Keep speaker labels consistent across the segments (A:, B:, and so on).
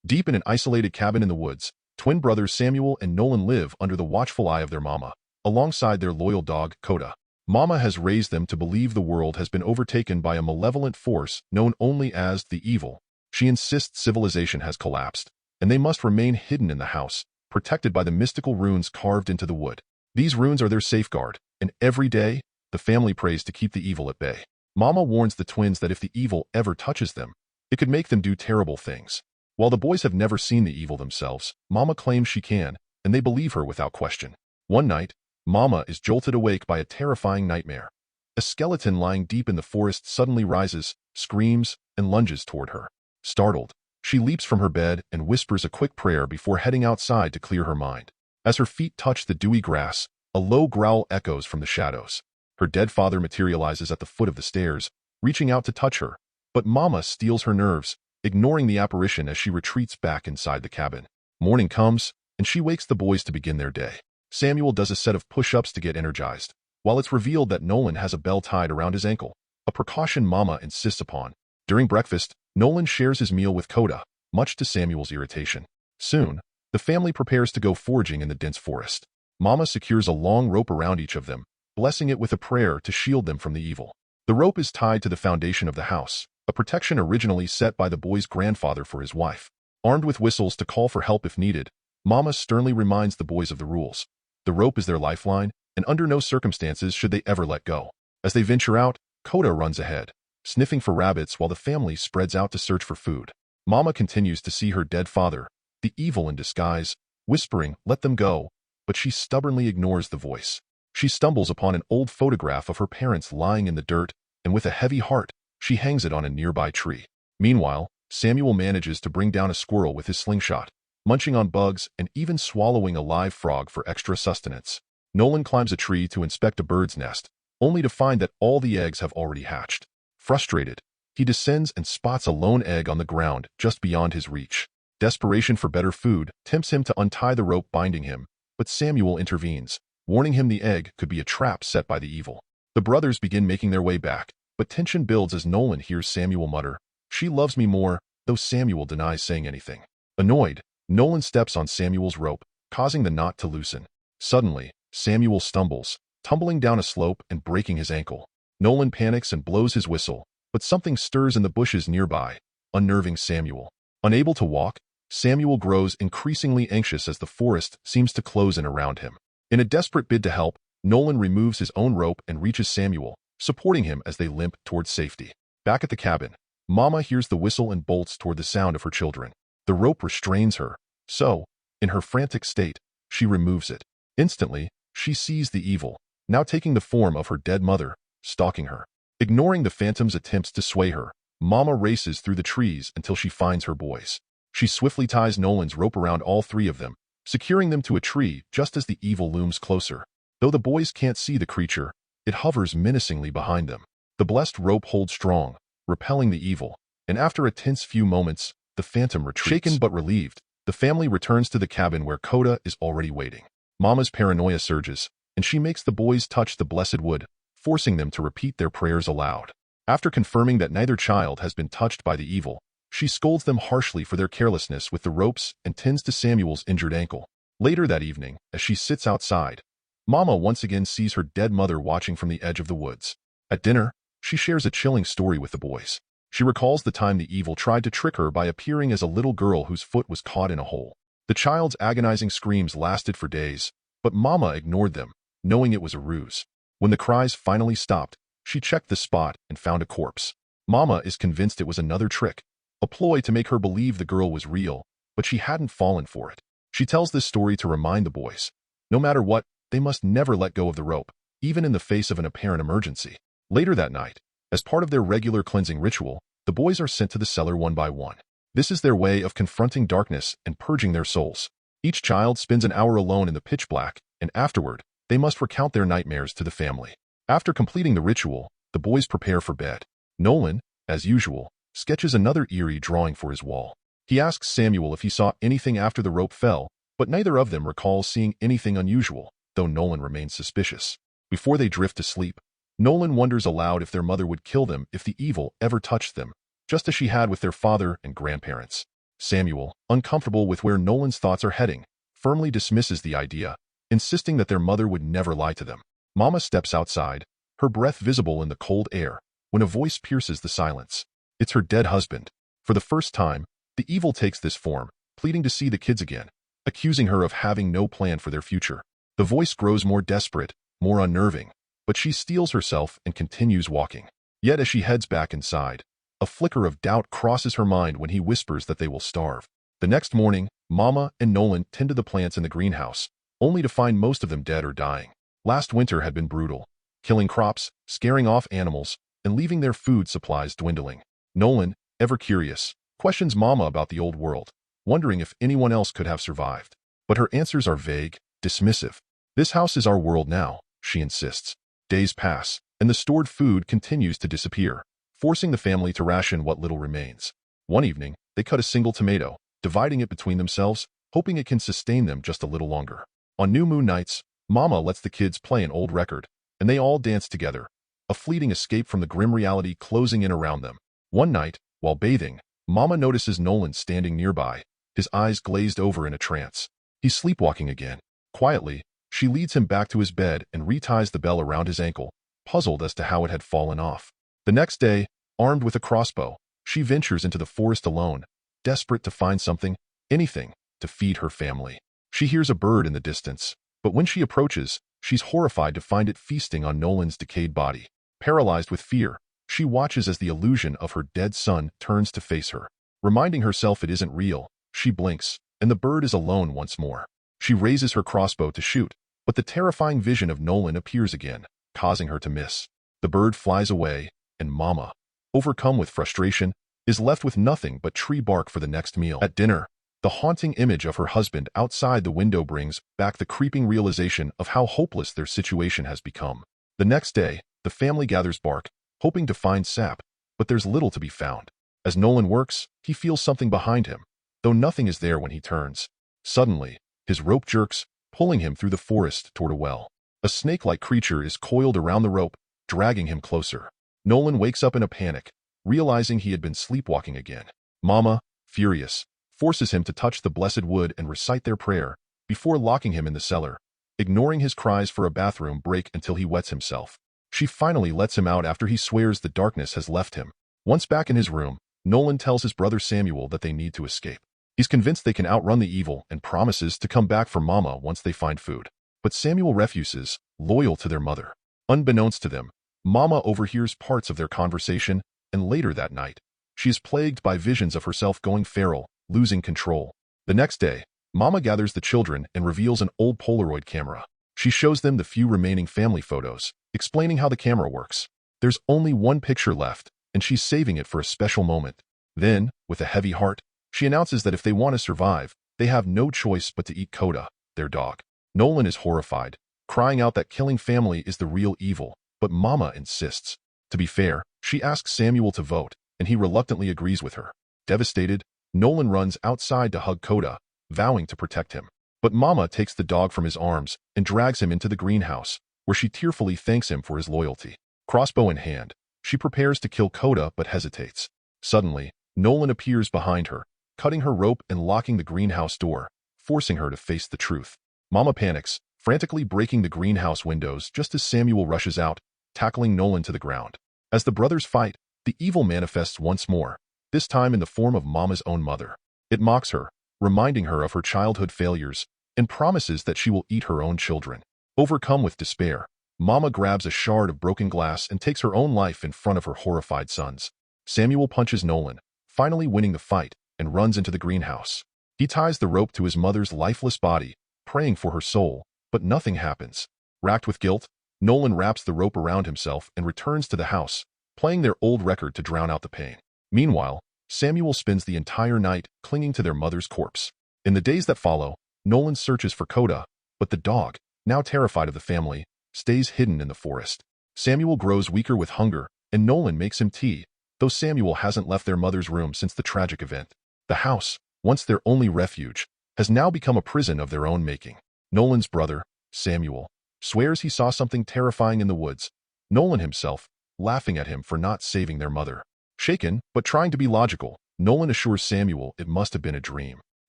A: Deep in an isolated cabin in the woods, twin brothers Samuel and Nolan live under the watchful eye of their mama, alongside their loyal dog, Coda. Mama has raised them to believe the world has been overtaken by a malevolent force known only as the evil. She insists civilization has collapsed, and they must remain hidden in the house, protected by the mystical runes carved into the wood. These runes are their safeguard, and every day, the family prays to keep the evil at bay. Mama warns the twins that if the evil ever touches them, it could make them do terrible things. While the boys have never seen the evil themselves, Mama claims she can, and they believe her without question. One night, Mama is jolted awake by a terrifying nightmare. A skeleton lying deep in the forest suddenly rises, screams, and lunges toward her. Startled, she leaps from her bed and whispers a quick prayer before heading outside to clear her mind. As her feet touch the dewy grass, a low growl echoes from the shadows. Her dead father materializes at the foot of the stairs, reaching out to touch her, but Mama steals her nerves, ignoring the apparition as she retreats back inside the cabin. Morning comes, and she wakes the boys to begin their day. Samuel does a set of push-ups to get energized, while it's revealed that Nolan has a bell tied around his ankle, a precaution Mama insists upon. During breakfast, Nolan shares his meal with Coda, much to Samuel's irritation. Soon, the family prepares to go foraging in the dense forest. Mama secures a long rope around each of them, blessing it with a prayer to shield them from the evil. The rope is tied to the foundation of the house, a protection originally set by the boy's grandfather for his wife. Armed with whistles to call for help if needed, Mama sternly reminds the boys of the rules. The rope is their lifeline, and under no circumstances should they ever let go. As they venture out, Coda runs ahead, sniffing for rabbits while the family spreads out to search for food. Mama continues to see her dead father, the evil in disguise, whispering, "Let them go," but she stubbornly ignores the voice. She stumbles upon an old photograph of her parents lying in the dirt, and with a heavy heart, she hangs it on a nearby tree. Meanwhile, Samuel manages to bring down a squirrel with his slingshot, munching on bugs and even swallowing a live frog for extra sustenance. Nolan climbs a tree to inspect a bird's nest, only to find that all the eggs have already hatched. Frustrated, he descends and spots a lone egg on the ground just beyond his reach. Desperation for better food tempts him to untie the rope binding him, but Samuel intervenes, warning him the egg could be a trap set by the evil. The brothers begin making their way back, but tension builds as Nolan hears Samuel mutter, "She loves me more," though Samuel denies saying anything. Annoyed, Nolan steps on Samuel's rope, causing the knot to loosen. Suddenly, Samuel stumbles, tumbling down a slope and breaking his ankle. Nolan panics and blows his whistle, but something stirs in the bushes nearby, unnerving Samuel. Unable to walk, Samuel grows increasingly anxious as the forest seems to close in around him. In a desperate bid to help, Nolan removes his own rope and reaches Samuel, supporting him as they limp towards safety. Back at the cabin, Mama hears the whistle and bolts toward the sound of her children. The rope restrains her, so, in her frantic state, she removes it. Instantly, she sees the evil, now taking the form of her dead mother, stalking her. Ignoring the phantom's attempts to sway her, Mama races through the trees until she finds her boys. She swiftly ties Nolan's rope around all three of them, securing them to a tree just as the evil looms closer. Though the boys can't see the creature, it hovers menacingly behind them. The blessed rope holds strong, repelling the evil, and after a tense few moments, the phantom retreats. Shaken but relieved, the family returns to the cabin where Coda is already waiting. Mama's paranoia surges, and she makes the boys touch the blessed wood, forcing them to repeat their prayers aloud. After confirming that neither child has been touched by the evil, she scolds them harshly for their carelessness with the ropes and tends to Samuel's injured ankle. Later that evening, as she sits outside, Mama once again sees her dead mother watching from the edge of the woods. At dinner, she shares a chilling story with the boys. She recalls the time the evil tried to trick her by appearing as a little girl whose foot was caught in a hole. The child's agonizing screams lasted for days, but Mama ignored them, knowing it was a ruse. When the cries finally stopped, she checked the spot and found a corpse. Mama is convinced it was another trick, a ploy to make her believe the girl was real, but she hadn't fallen for it. She tells this story to remind the boys, no matter what, they must never let go of the rope, even in the face of an apparent emergency. Later that night, as part of their regular cleansing ritual, the boys are sent to the cellar one by one. This is their way of confronting darkness and purging their souls. Each child spends an hour alone in the pitch black, and afterward, they must recount their nightmares to the family. After completing the ritual, the boys prepare for bed. Nolan, as usual, sketches another eerie drawing for his wall. He asks Samuel if he saw anything after the rope fell, but neither of them recalls seeing anything unusual, though Nolan remains suspicious. Before they drift to sleep, Nolan wonders aloud if their mother would kill them if the evil ever touched them, just as she had with their father and grandparents. Samuel, uncomfortable with where Nolan's thoughts are heading, firmly dismisses the idea, insisting that their mother would never lie to them. Mama steps outside, her breath visible in the cold air, when a voice pierces the silence. It's her dead husband. For the first time, the evil takes this form, pleading to see the kids again, accusing her of having no plan for their future. The voice grows more desperate, more unnerving, but she steels herself and continues walking. Yet as she heads back inside, a flicker of doubt crosses her mind when he whispers that they will starve. The next morning, Mama and Nolan tend to the plants in the greenhouse, only to find most of them dead or dying. Last winter had been brutal, killing crops, scaring off animals, and leaving their food supplies dwindling. Nolan, ever curious, questions Mama about the old world, wondering if anyone else could have survived. But her answers are vague, dismissive. This house is our world now, she insists. Days pass, and the stored food continues to disappear, forcing the family to ration what little remains. One evening, they cut a single tomato, dividing it between themselves, hoping it can sustain them just a little longer. On new moon nights, Mama lets the kids play an old record, and they all dance together, a fleeting escape from the grim reality closing in around them. One night, while bathing, Mama notices Nolan standing nearby, his eyes glazed over in a trance. He's sleepwalking again. Quietly, she leads him back to his bed and reties the bell around his ankle, puzzled as to how it had fallen off. The next day, armed with a crossbow, she ventures into the forest alone, desperate to find something, anything, to feed her family. She hears a bird in the distance, but when she approaches, she's horrified to find it feasting on Nolan's decayed body. Paralyzed with fear, she watches as the illusion of her dead son turns to face her. Reminding herself it isn't real, she blinks, and the bird is alone once more. She raises her crossbow to shoot, but the terrifying vision of Nolan appears again, causing her to miss. The bird flies away, and Mama, overcome with frustration, is left with nothing but tree bark for the next meal. At dinner, the haunting image of her husband outside the window brings back the creeping realization of how hopeless their situation has become. The next day, the family gathers bark, hoping to find sap, but there's little to be found. As Nolan works, he feels something behind him, though nothing is there when he turns. Suddenly, his rope jerks, pulling him through the forest toward a well. A snake-like creature is coiled around the rope, dragging him closer. Nolan wakes up in a panic, realizing he had been sleepwalking again. Mama, furious, forces him to touch the blessed wood and recite their prayer, before locking him in the cellar, ignoring his cries for a bathroom break until he wets himself. She finally lets him out after he swears the darkness has left him. Once back in his room, Nolan tells his brother Samuel that they need to escape. He's convinced they can outrun the evil and promises to come back for Mama once they find food. But Samuel refuses, loyal to their mother. Unbeknownst to them, Mama overhears parts of their conversation, and later that night, she is plagued by visions of herself going feral, losing control. The next day, Mama gathers the children and reveals an old Polaroid camera. She shows them the few remaining family photos, explaining how the camera works. There's only one picture left, and she's saving it for a special moment. Then, with a heavy heart, she announces that if they want to survive, they have no choice but to eat Coda, their dog. Nolan is horrified, crying out that killing family is the real evil, but Mama insists. To be fair, she asks Samuel to vote, and he reluctantly agrees with her. Devastated, Nolan runs outside to hug Coda, vowing to protect him. But Mama takes the dog from his arms and drags him into the greenhouse, where she tearfully thanks him for his loyalty. Crossbow in hand, she prepares to kill Coda but hesitates. Suddenly, Nolan appears behind her, cutting her rope and locking the greenhouse door, forcing her to face the truth. Mama panics, frantically breaking the greenhouse windows just as Samuel rushes out, tackling Nolan to the ground. As the brothers fight, the evil manifests once more, this time in the form of Mama's own mother. It mocks her, reminding her of her childhood failures, and promises that she will eat her own children. Overcome with despair, Mama grabs a shard of broken glass and takes her own life in front of her horrified sons. Samuel punches Nolan, finally winning the fight, and runs into the greenhouse. He ties the rope to his mother's lifeless body, praying for her soul, but nothing happens. Racked with guilt, Nolan wraps the rope around himself and returns to the house, playing their old record to drown out the pain. Meanwhile, Samuel spends the entire night clinging to their mother's corpse. In the days that follow, Nolan searches for Coda, but the dog, now terrified of the family, stays hidden in the forest. Samuel grows weaker with hunger, and Nolan makes him tea, though Samuel hasn't left their mother's room since the tragic event. The house, once their only refuge, has now become a prison of their own making. Nolan's brother, Samuel, swears he saw something terrifying in the woods, Nolan himself, laughing at him for not saving their mother. Shaken, but trying to be logical, Nolan assures Samuel it must have been a dream.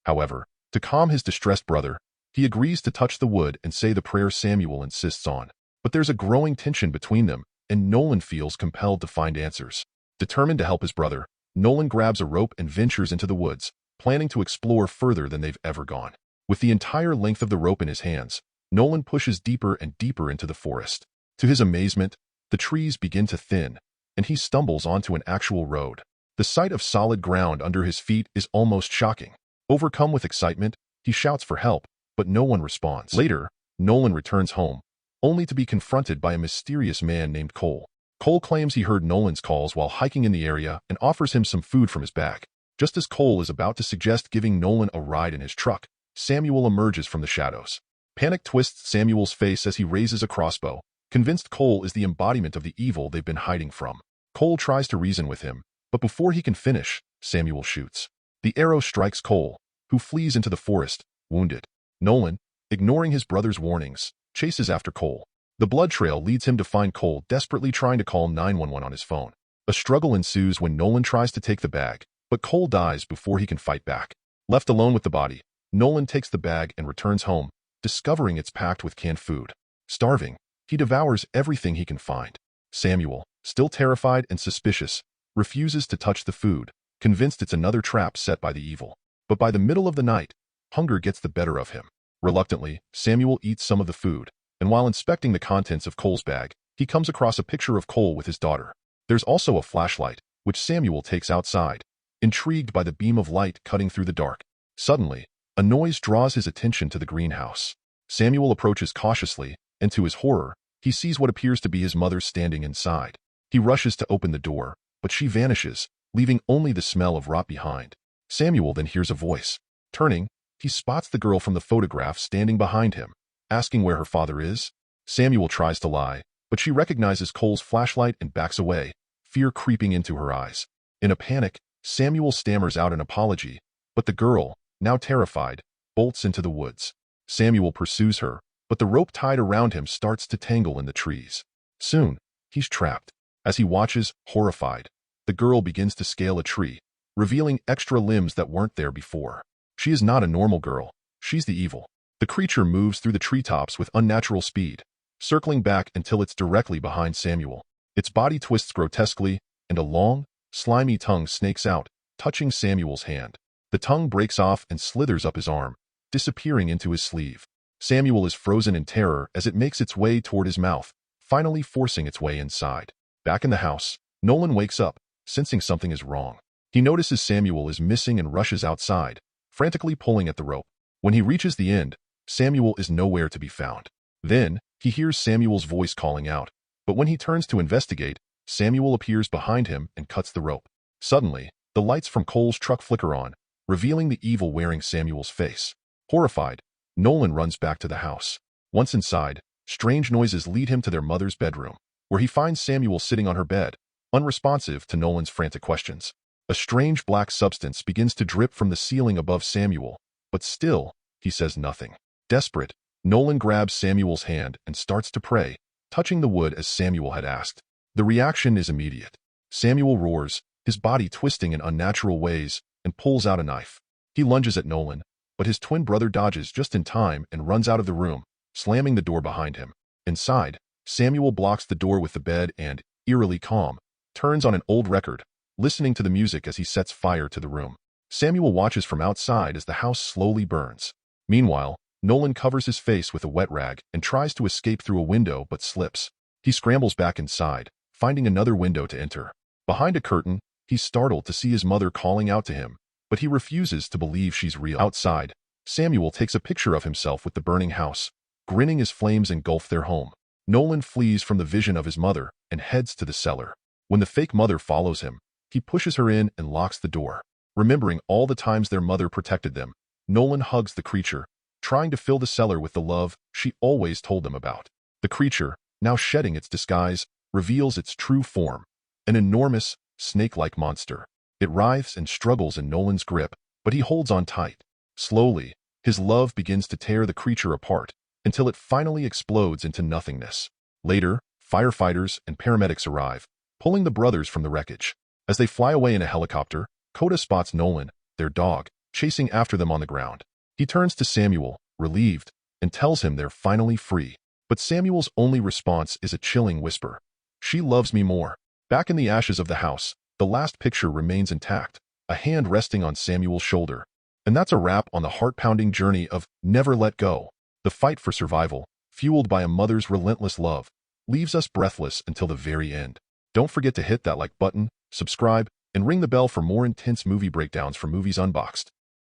A: However, to calm his distressed brother, he agrees to touch the wood and say the prayer Samuel insists on. But there's a growing tension between them, and Nolan feels compelled to find answers. Determined to help his brother, Nolan grabs a rope and ventures into the woods, planning to explore further than they've ever gone. With the entire length of the rope in his hands, Nolan pushes deeper and deeper into the forest. To his amazement, the trees begin to thin, and he stumbles onto an actual road. The sight of solid ground under his feet is almost shocking. Overcome with excitement, he shouts for help, but no one responds. Later, Nolan returns home, only to be confronted by a mysterious man named Cole. Cole claims he heard Nolan's calls while hiking in the area and offers him some food from his bag. Just as Cole is about to suggest giving Nolan a ride in his truck, Samuel emerges from the shadows. Panic twists Samuel's face as he raises a crossbow, convinced Cole is the embodiment of the evil they've been hiding from. Cole tries to reason with him, but before he can finish, Samuel shoots. The arrow strikes Cole, who flees into the forest, wounded. Nolan, ignoring his brother's warnings, chases after Cole. The blood trail leads him to find Cole desperately trying to call 911 on his phone. A struggle ensues when Nolan tries to take the bag, but Cole dies before he can fight back. Left alone with the body, Nolan takes the bag and returns home, discovering it's packed with canned food. Starving, he devours everything he can find. Samuel, still terrified and suspicious, refuses to touch the food, convinced it's another trap set by the evil. But by the middle of the night, hunger gets the better of him. Reluctantly, Samuel eats some of the food, and while inspecting the contents of Cole's bag, he comes across a picture of Cole with his daughter. There's also a flashlight, which Samuel takes outside, intrigued by the beam of light cutting through the dark. Suddenly, a noise draws his attention to the greenhouse. Samuel approaches cautiously, and to his horror, he sees what appears to be his mother standing inside. He rushes to open the door, but she vanishes, leaving only the smell of rot behind. Samuel then hears a voice. Turning, he spots the girl from the photograph standing behind him, asking where her father is. Samuel tries to lie, but she recognizes Cole's flashlight and backs away, fear creeping into her eyes. In a panic, Samuel stammers out an apology, but the girl, now terrified, bolts into the woods. Samuel pursues her, but the rope tied around him starts to tangle in the trees. Soon, he's trapped. As he watches, horrified, the girl begins to scale a tree, revealing extra limbs that weren't there before. She is not a normal girl, she's the evil. The creature moves through the treetops with unnatural speed, circling back until it's directly behind Samuel. Its body twists grotesquely, and a long, slimy tongue snakes out, touching Samuel's hand. The tongue breaks off and slithers up his arm, disappearing into his sleeve. Samuel is frozen in terror as it makes its way toward his mouth, finally forcing its way inside. Back in the house, Nolan wakes up, sensing something is wrong. He notices Samuel is missing and rushes outside, frantically pulling at the rope. When he reaches the end, Samuel is nowhere to be found. Then, he hears Samuel's voice calling out, but when he turns to investigate, Samuel appears behind him and cuts the rope. Suddenly, the lights from Cole's truck flicker on, revealing the evil wearing Samuel's face. Horrified, Nolan runs back to the house. Once inside, strange noises lead him to their mother's bedroom, where he finds Samuel sitting on her bed, unresponsive to Nolan's frantic questions. A strange black substance begins to drip from the ceiling above Samuel, but still, he says nothing. Desperate, Nolan grabs Samuel's hand and starts to pray, touching the wood as Samuel had asked. The reaction is immediate. Samuel roars, his body twisting in unnatural ways, and pulls out a knife. He lunges at Nolan, but his twin brother dodges just in time and runs out of the room, slamming the door behind him. Inside, Samuel blocks the door with the bed and, eerily calm, turns on an old record, listening to the music as he sets fire to the room. Samuel watches from outside as the house slowly burns. Meanwhile, Nolan covers his face with a wet rag and tries to escape through a window but slips. He scrambles back inside, finding another window to enter. Behind a curtain, he's startled to see his mother calling out to him, but he refuses to believe she's real. Outside, Samuel takes a picture of himself with the burning house, grinning as flames engulf their home. Nolan flees from the vision of his mother and heads to the cellar. When the fake mother follows him, he pushes her in and locks the door. Remembering all the times their mother protected them, Nolan hugs the creature, trying to fill the cellar with the love she always told them about. The creature, now shedding its disguise, reveals its true form, an enormous, snake-like monster. It writhes and struggles in Nolan's grip, but he holds on tight. Slowly, his love begins to tear the creature apart, until it finally explodes into nothingness. Later, firefighters and paramedics arrive, pulling the brothers from the wreckage. As they fly away in a helicopter, Coda spots Nolan, their dog, chasing after them on the ground. He turns to Samuel, relieved, and tells him they're finally free. But Samuel's only response is a chilling whisper. She loves me more. Back in the ashes of the house, the last picture remains intact, a hand resting on Samuel's shoulder. And that's a wrap on the heart-pounding journey of Never Let Go. The fight for survival, fueled by a mother's relentless love, leaves us breathless until the very end. Don't forget to hit that like button, subscribe, and ring the bell for more intense movie breakdowns from Movies Unboxed.